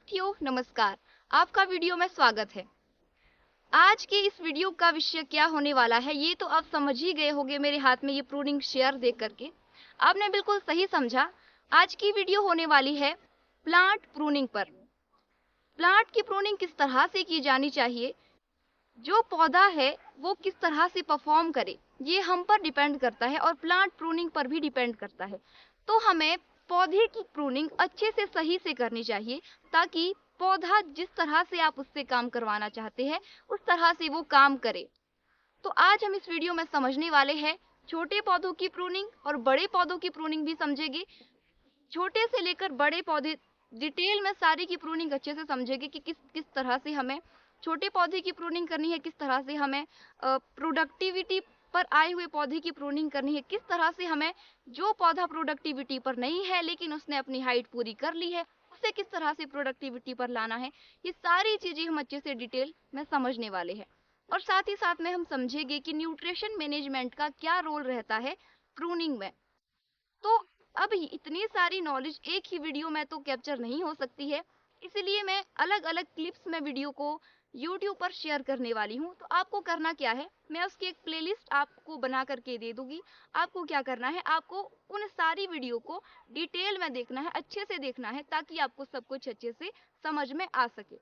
साथियों नमस्कार। आपका वीडियो में स्वागत है। आज के इस वीडियो का विषय क्या होने वाला है ये तो आप समझ ही गए होंगे मेरे हाथ में ये प्रूनिंग शेयर देख करके। आपने बिल्कुल सही समझा। आज की वीडियो होने वाली है प्लांट प्रूनिंग पर। प्लांट की प्रूनिंग किस तरह से की जानी चाहिए, जो पौधा है वो किस तरह से परफॉर्म करे, ये हम पर डिपेंड करता है और प्लांट प्रूनिंग पर भी डिपेंड करता है। तो हमें पौधे की प्रूनिंग अच्छे से सही से करनी चाहिए, ताकि पौधा जिस तरह से आप उससे काम करवाना चाहते हैं उस तरह से वो काम करे। तो आज हम इस वीडियो में समझने वाले हैं छोटे पौधों की प्रूनिंग और बड़े पौधों की प्रूनिंग भी समझेंगे। छोटे से लेकर बड़े पौधे डिटेल में सारी की प्रूनिंग अच्छे से समझेंगे कि किस किस तरह से हमें छोटे पौधे की प्रूनिंग करनी है, किस तरह से हमें प्रोडक्टिविटी पर आए हुए पौधे की प्रूनिंग करनी है, किस तरह से हमें जो पौधा प्रोडक्टिविटी पर नहीं है लेकिन उसने अपनी हाइट पूरी कर ली है उसे किस तरह से प्रोडक्टिविटी पर लाना है। ये सारी चीजें हम अच्छे से डिटेल में समझने वाले हैं और साथ ही साथ में हम समझेंगे कि न्यूट्रिशन मैनेजमेंट का क्या रोल रहता है प्रूनिंग में। तो अब इतनी सारी नॉलेज एक ही वीडियो में तो कैप्चर नहीं हो सकती है, इसलिए मैं अलग अलग क्लिप्स में वीडियो को YouTube पर शेयर करने वाली हूँ। तो आपको करना क्या है, मैं उसकी एक प्लेलिस्ट आपको बना करके दे दूंगी। आपको क्या करना है, आपको उन सारी वीडियो को डिटेल में देखना है, अच्छे से देखना है, ताकि आपको सब कुछ अच्छे से समझ में आ सके।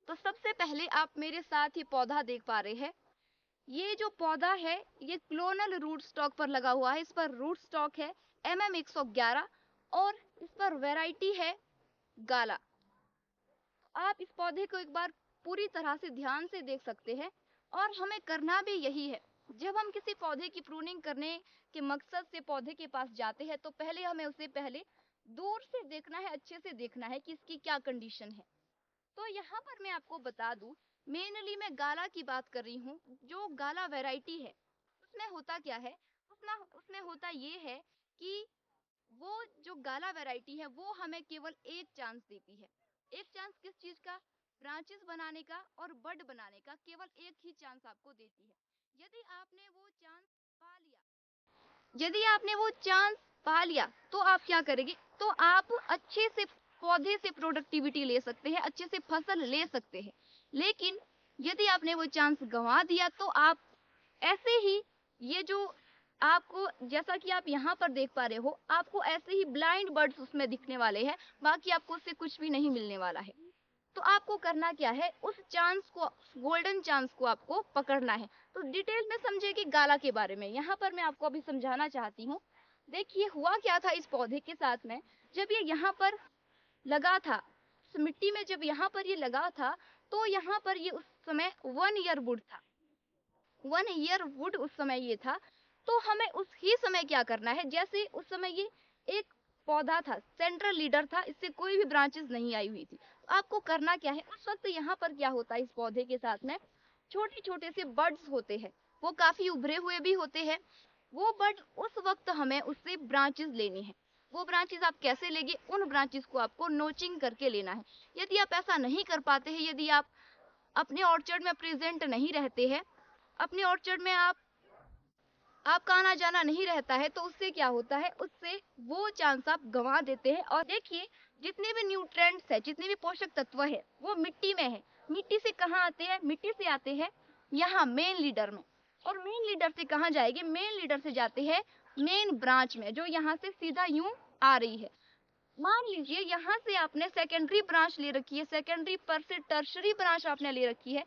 तो सबसे पहले आप मेरे साथ ही पौधा देख पा रहे हैं। ये जो पौधा है ये क्लोनल रूट स्टॉक पर लगा हुआ है। इस पर रूट स्टॉक है MM111 और इस पर वैरायटी है गाला। आप इस पौधे को एक बार पूरी तरह से ध्यान से देख सकते हैं और हमें करना भी यही है। जब हम किसी पौधे की प्रूनिंग करने के मकसद से पौधे के पास जाते हैं तो पहले हमें उसे पहले दूर से देखना है, अच्छे से देखना है कि इसकी क्या कंडीशन है। तो यहाँ पर मैं आपको बता दूं, मेनली मैं गाला की बात कर रही हूँ। जो गाला वैरायटी है उसमें होता क्या है, उसमें उसमें होता ये है कि वो जो गाला वैरायटी है वो हमें केवल एक चांस देती है। एक चांस किस चीज का, ब्रांचेस बनाने का और बड बनाने का, केवल एक ही चांस आपको देती है। यदि आपने वो चांस पा लिया यदि आपने वो चांस पा लिया तो आप क्या करेंगे, तो आप अच्छे से पौधे से प्रोडक्टिविटी ले सकते हैं, अच्छे से फसल ले सकते हैं। लेकिन यदि आपने वो चांस गंवा दिया तो आप ऐसे ही, ये जो आपको जैसा कि आप यहाँ पर देख पा रहे हो, आपको ऐसे ही ब्लाइंड बर्ड्स उसमें दिखने वाले हैं, बाकी आपको उससे कुछ भी नहीं मिलने वाला है। तो आपको करना क्या है, उस चांस को, गोल्डन चांस को आपको पकड़ना है। तो डिटेल में समझेगी गाला के बारे में। यहाँ पर मैं आपको अभी समझाना चाहती हूँ। देखिए हुआ क्या था इस पौधे के साथ में, जब ये यहाँ पर लगा था, इस मिट्टी में जब यहाँ पर ये लगा था, तो यहाँ पर ये उस समय 1 ईयर वुड था। 1 ईयर वुड उस समय ये था। तो हमें उस ही समय क्या करना है, जैसे उस समय ये एक पौधा था, सेंट्रल लीडर था, इससे कोई भी ब्रांचेस नहीं आई हुई थी। तो आपको करना क्या है, उस वक्त यहाँ पर क्या होता है, इस पौधे के साथ में छोटे छोटे से बर्ड्स होते हैं, वो काफी उभरे हुए भी होते हैं। वो बर्ड उस वक्त हमें उससे ब्रांचेस लेनी है। वो ब्रांचेस आप कैसे लेंगे, उन ब्रांचेस को आपको नोचिंग करके लेना है। यदि आप ऐसा नहीं कर पाते हैं, यदि आप अपने ऑर्चर्ड में प्रेजेंट नहीं रहते हैं, अपने ऑर्चर्ड में आपका आना जाना नहीं रहता है, तो उससे क्या होता है, उससे वो चांस आप गंवा देते हैं। और देखिए, जितने भी न्यूट्रिएंट्स है, जितने भी पोषक तत्व है, वो मिट्टी में है। मिट्टी से कहाँ आते हैं, मिट्टी से आते हैं यहाँ मेन लीडर में। और मेन लीडर से कहाँ जाएंगे, मेन लीडर से जाते हैं मेन ब्रांच में, जो यहाँ से सीधा यूं आ रही है। मान लीजिए यहाँ से आपने सेकेंडरी ब्रांच ले रखी है, सेकेंडरी पर से टर्शरी ब्रांच आपने ले रखी है,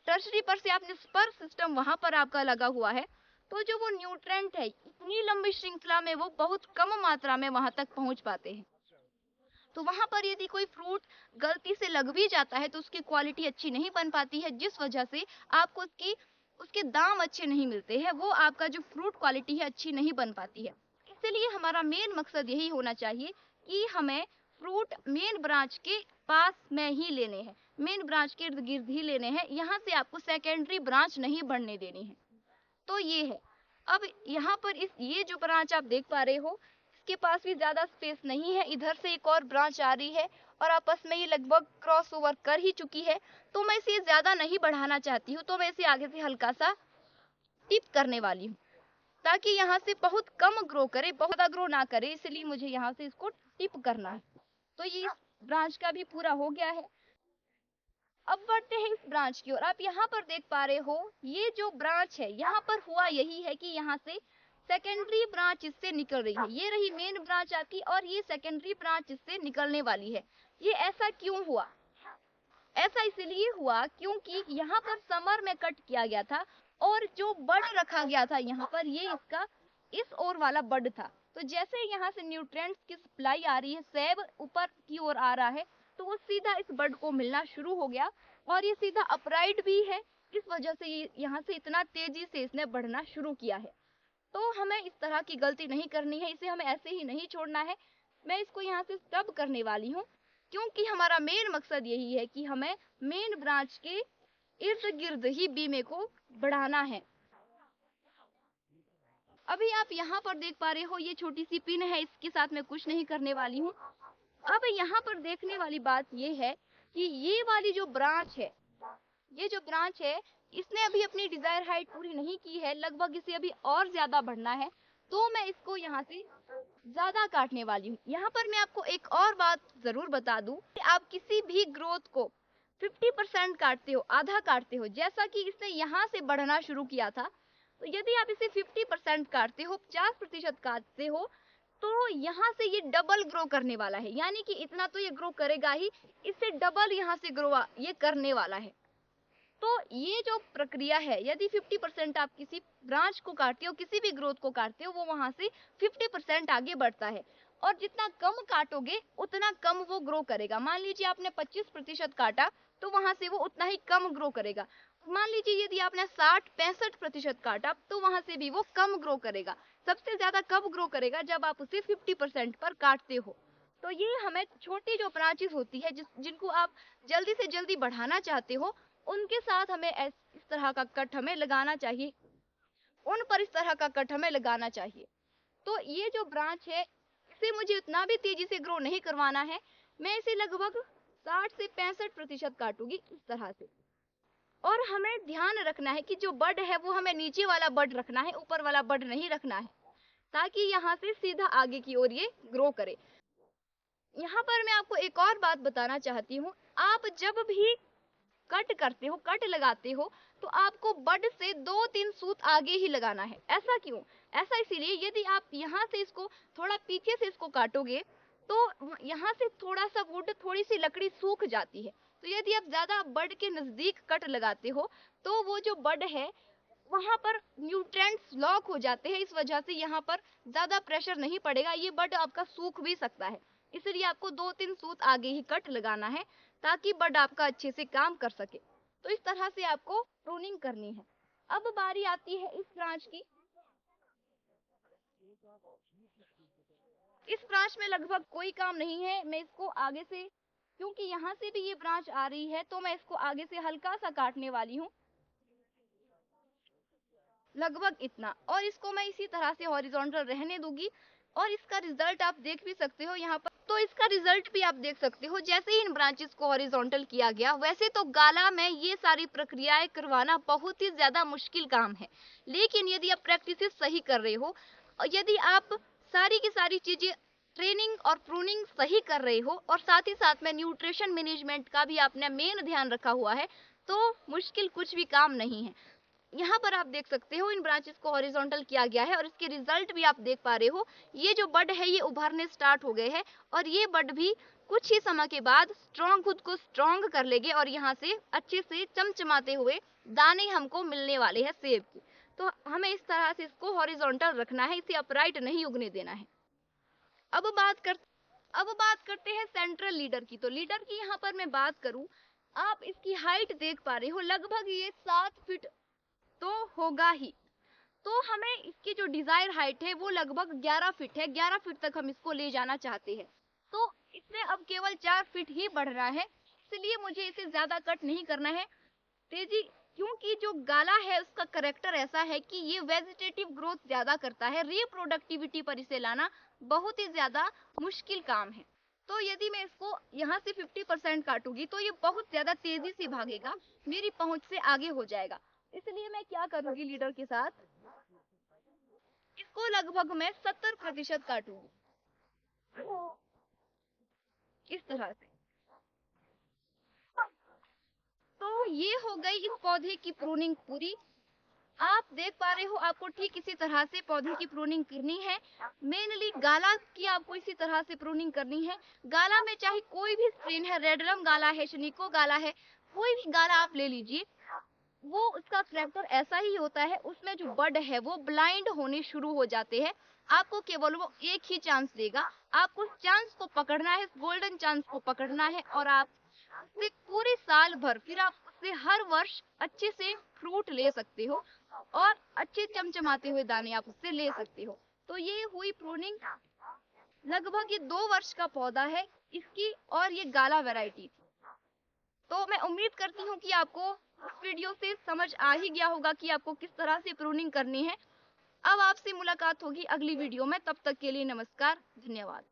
टर्शरी पर से आपने स्पर सिस्टम वहां पर आपका लगा हुआ है। तो जो वो न्यूट्रेंट है, इतनी लंबी श्रृंखला में वो बहुत कम मात्रा में वहां तक पहुंच पाते हैं। तो वहां पर यदि कोई फ्रूट गलती से लग भी जाता है तो उसकी क्वालिटी अच्छी नहीं बन पाती है, जिस वजह से आपको उसके दाम अच्छे नहीं मिलते हैं, वो आपका जो फ्रूट क्वालिटी है अच्छी नहीं बन पाती है। इसलिए हमारा मेन मकसद यही होना चाहिए कि हमें फ्रूट मेन ब्रांच के पास में ही लेने हैं, मेन ब्रांच के इर्द गिर्द ही लेने हैं, यहाँ से आपको सेकेंडरी ब्रांच नहीं बढ़ने देनी है। तो ये है। अब यहाँ पर ये जो ब्रांच आप देख पा रहे हो, इसके पास भी ज्यादा स्पेस नहीं है, इधर से एक और ब्रांच आ रही है और आपस में ये लगभग क्रॉस ओवर कर ही चुकी है। तो मैं इसे ज्यादा नहीं बढ़ाना चाहती हूँ, तो मैं इसे आगे से हल्का सा टिप करने वाली हूँ, ताकि यहाँ से बहुत कम ग्रो करे, बहुत ज्यादा ग्रो ना करे, इसलिए मुझे यहाँ से इसको टिप करना है। तो ये ब्रांच का भी पूरा हो गया है। अब बढ़ते हैं इस ब्रांच की ओर। आप यहाँ पर देख पा रहे हो, ये जो ब्रांच है यहाँ पर हुआ यही है कि यहाँ से सेकेंडरी ब्रांच इससे निकल रही है। ये रही मेन ब्रांच आपकी और ये सेकेंडरी ब्रांच इससे निकलने वाली है। ये ऐसा क्यों हुआ? ऐसा इसलिए हुआ क्योंकि यहाँ पर समर में कट किया गया था और जो बड रखा गया था यहाँ पर, ये इसका इस ओर वाला बड था। तो जैसे यहाँ से न्यूट्रिएंट्स की सप्लाई आ रही है, सेब ऊपर की ओर आ रहा है, तो वो सीधा इस बड को मिलना शुरू हो गया और ये सीधा अपराइट भी है। इस वजह से ये यहाँ से इतना तेजी से इसने बढ़ना शुरू किया है। तो हमें इस तरह की गलती नहीं करनी है, इसे हमें ऐसे ही नहीं छोड़ना है। मैं इसको यहाँ से स्टब करने वाली हूँ क्योंकि हमारा मेन मकसद यही है कि हमें मेन ब्रांच के इर्द गिर्द ही बीमे को बढ़ाना है। अभी आप यहाँ पर देख पा रहे हो, ये छोटी सी पिन है, इसके साथ मैं कुछ नहीं करने वाली हूँ। अब यहाँ पर देखने वाली बात ये है कि ये वाली जो ब्रांच है, ये जो ब्रांच है, इसने अभी अपनी डिजायर हाइट पूरी नहीं की है, लगभग इसे अभी और ज्यादा बढ़ना है। तो मैं इसको यहाँ से ज्यादा काटने वाली हूँ। यहाँ पर मैं आपको एक और बात जरूर बता दूं कि आप किसी भी ग्रोथ को 50% काटते हो, आधा काटते हो, जैसा कि इसने यहाँ से बढ़ना शुरू किया था, तो यदि आप इसे 50% काटते हो, 50% काटते हो, तो यहाँ से ये डबल ग्रो करने वाला है। यानी कि इतना तो ये ग्रो करेगा ही, इससे डबल यहाँ से ग्रो ये करने वाला है। तो ये जो प्रक्रिया है, यदि 50% आप किसी ब्रांच को काटते हो, किसी भी ग्रोथ को काटते हो, वो वहां से 50% आगे बढ़ता है और जितना कम काटोगे उतना कम वो ग्रो करेगा। मान लीजिए आपने 25% काटा तो वहां से वो उतना ही कम ग्रो करेगा। मान लीजिए यदि आपने 60-65% काटा तो वहां से भी वो कम ग्रो करेगा। सबसे ज्यादा कब ग्रो करेगा? जब आप उसे 50% पर काटते हो। तो ये हमें छोटी जो ब्रांचेस होती है जिनको आप जल्दी से जल्दी बढ़ाना चाहते हो, उनके साथ हमें इस तरह का कट हमें लगाना चाहिए, उन पर इस तरह का कट हमें लगाना चाहिए। तो ये जो ब्रांच है, इसे मुझे उतना भी तेजी से ग्रो नहीं करवाना है। मैं इसे लगभग 60 से 65% काटूंगी इस तरह से। और हमें ध्यान रखना है कि जो बड है वो हमें नीचे वाला बड रखना है, ऊपर वाला बड नहीं रखना है, ताकि यहाँ से सीधा आगे की ओर ये ग्रो करे। यहाँ पर मैं आपको एक और बात बताना चाहती हूँ। आप जब भी कट करते हो, कट लगाते हो, तो आपको बड से 2-3 सूत आगे ही लगाना है। ऐसा क्यों? ऐसा इसीलिए, यदि आप यहाँ से इसको थोड़ा पीछे से इसको काटोगे तो यहाँ से थोड़ा सा वुड, थोड़ी सी लकड़ी सूख जाती है। तो यदि आप ज्यादा बड के नजदीक कट लगाते हो तो वो जो बड है वहां पर न्यूट्रिएंट्स लॉक हो जाते हैं। इस वजह से यहाँ पर ज्यादा प्रेशर नहीं पड़ेगा, ये बड आपका सूख भी सकता है। इसलिए आपको 2-3 सूत आगे ही कट लगाना है ताकि बड आपका अच्छे से काम कर सके। तो इस तरह से आपको प्रूनिंग करनी है। अब बारी आती है इस ब्रांच की। इस ब्रांच में लगभग कोई काम नहीं है। मैं इसको आगे से, क्योंकि यहाँ से भी ये ब्रांच आ रही है, तो मैं इसको आगे से हल्का सा काटने वाली हूँ, लगभग इतना। और इसको मैं इसी तरह से हॉरिजॉन्टल रहने दूंगी और इसका रिजल्ट आप देख भी सकते हो यहाँ पर। तो इसका रिजल्ट भी आप देख सकते हो, जैसे ही इन ब्रांचेस को हॉरिजॉन्टल किया गया। वैसे तो गाला में ये सारी प्रक्रियाएं करवाना बहुत ही ज्यादा मुश्किल काम है, लेकिन यदि आप प्रैक्टिस सही कर रहे हो और यदि आप सारी की सारी चीजें, ट्रेनिंग और प्रूनिंग सही कर रहे हो और साथ ही साथ में न्यूट्रिशन मैनेजमेंट का भी आपने मेन ध्यान रखा हुआ है, तो मुश्किल कुछ भी काम नहीं है। यहाँ पर आप देख सकते हो इन ब्रांचेस को हॉरिजॉन्टल किया गया है और इसके रिजल्ट भी आप देख पा रहे हो। ये जो बड है ये उभरने स्टार्ट हो गए हैं और ये बड भी कुछ ही समय के बाद स्ट्रॉन्ग, खुद को स्ट्रॉन्ग कर लेंगे और यहाँ से अच्छे से चमचमाते हुए दाने हमको मिलने वाले हैं सेब के। तो हमें इस तरह से इसको हॉरिजॉन्टल रखना है, इसे अपराइट नहीं उगने देना है। अब बात करते हैं सेंट्रल लीडर की। तो लीडर की यहाँ पर मैं बात करूं, आप इसकी हाइट देख पा रहे हो, लगभग ये 7 फीट तो होगा ही। तो हमें इसकी जो डिजायर हाइट है वो लगभग 11 फीट है। 11 फीट तक हम इसको ले जाना चाहते हैं। तो इसमें अब केवल 4 फीट ही बढ़ रहा है, इसलिए मुझे इसे ज्यादा कट नहीं करना है तेजी, क्योंकि जो गाला है उसका करेक्टर ऐसा है कि ये वेजिटेटिव ग्रोथ ज्यादा करता है। रिप्रोडक्टिविटी पर इसे लाना बहुत ही ज्यादा मुश्किल काम है। तो यदि मैं इसको यहाँ से 50% काटूंगी तो ये बहुत ज्यादा तेजी से भागेगा, मेरी पहुंच से आगे हो जाएगा। इसलिए मैं क्या करूंगी, लीडर के साथ इसको लगभग मैं 70% काटूंगी इस तरह से। ये हो गई इस पौधे की प्रूनिंग पूरी। आप देख पा रहे हो, आपको ठीक इसी तरह से पौधे की प्रूनिंग करनी है। मेनली गाला की आपको इसी तरह से प्रूनिंग करनी है। गाला में चाहे कोई भी स्ट्रेन है, रेडरम गाला है, शनिको गाला है, कोई भी गाला आप ले लीजिए, वो उसका करैक्टर ऐसा ही होता है। उसमें जो बड है वो ब्लाइंड होने शुरू हो जाते हैं। आपको केवल वो एक ही चांस देगा। आपको उस चांस को पकड़ना है, गोल्डन चांस को पकड़ना है, और आप उससे पूरे साल भर, फिर आप उससे हर वर्ष अच्छे से फ्रूट ले सकते हो और अच्छे चमचमाते हुए दाने आप उससे ले सकते हो। तो ये हुई प्रूनिंग। लगभग ये 2 वर्ष का पौधा है इसकी, और ये गाला वैरायटी थी। तो मैं उम्मीद करती हूँ कि आपको इस वीडियो से समझ आ ही गया होगा कि आपको किस तरह से प्रूनिंग करनी है। अब आपसे मुलाकात होगी अगली वीडियो में, तब तक के लिए नमस्कार, धन्यवाद।